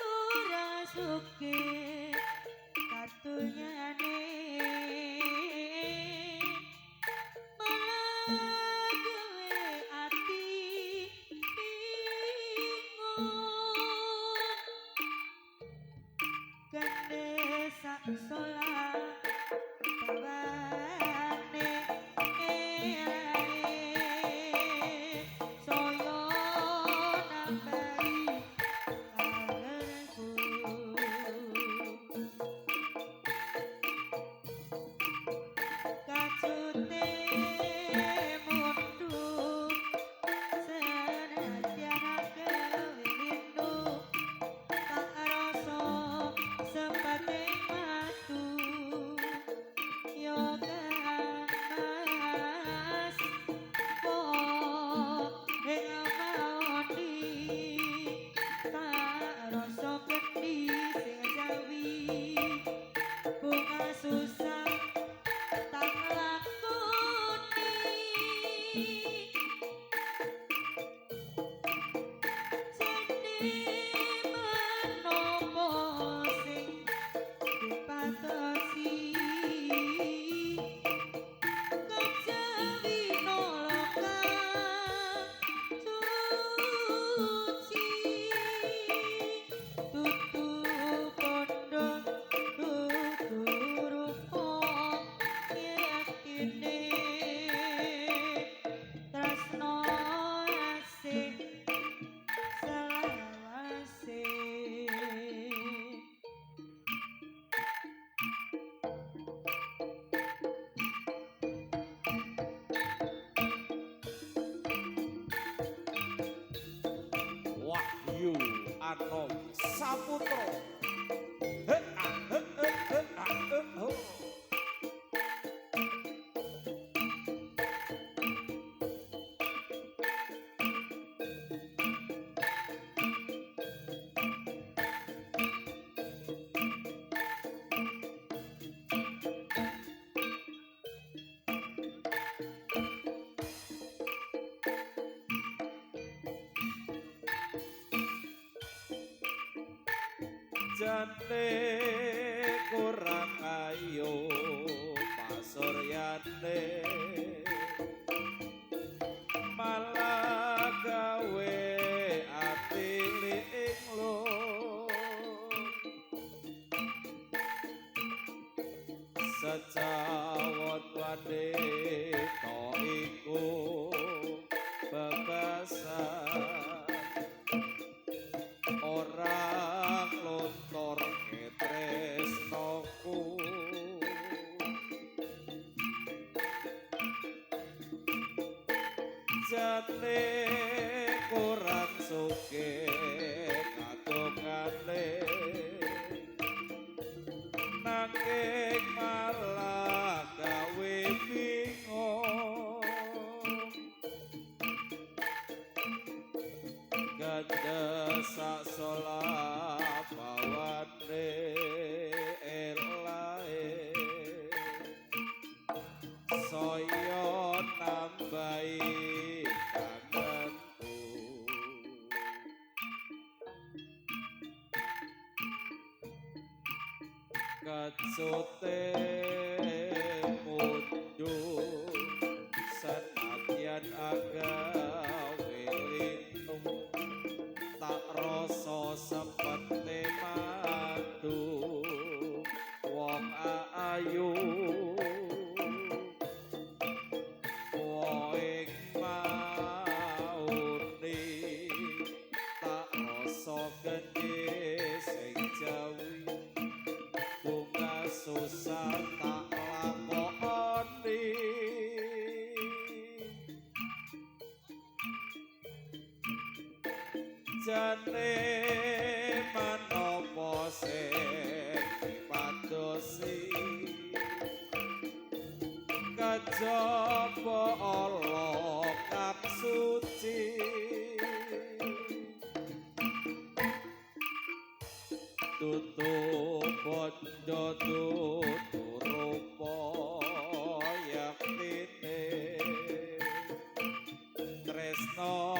ora suke katunyane malah gawe ati bingung gande sak solah bawane soyo nambahi kalerku kacute mundur senadyan gawe lindu tak rasa sepate matu yoga mas po maudi tak rasa geni sing jawi bunga susah tak lakoni jene menopo sing dipatosi kejawi noloka suci tutu bondo tutu rupo yakine tresno asih selawase Rogo Anom Saputra. Jane kurang ayo pasuryane malah gawe ati linglo sejawat wanita iku bebasan orang lontor ketresnoku jane kurang suke kadongane nanging malah gawe bingung ganda sak solah bawane elae soyo nambahi kangenku kacute mundur senadyan agawe lintung tak rasa sepete madu wong ayu woing mauni tak rasa gede sing jawi bunga susah tak lakoni jane manopo sing dipadosi kejaba Allah kang suci tutu bondo tutu rupa yaktine tresno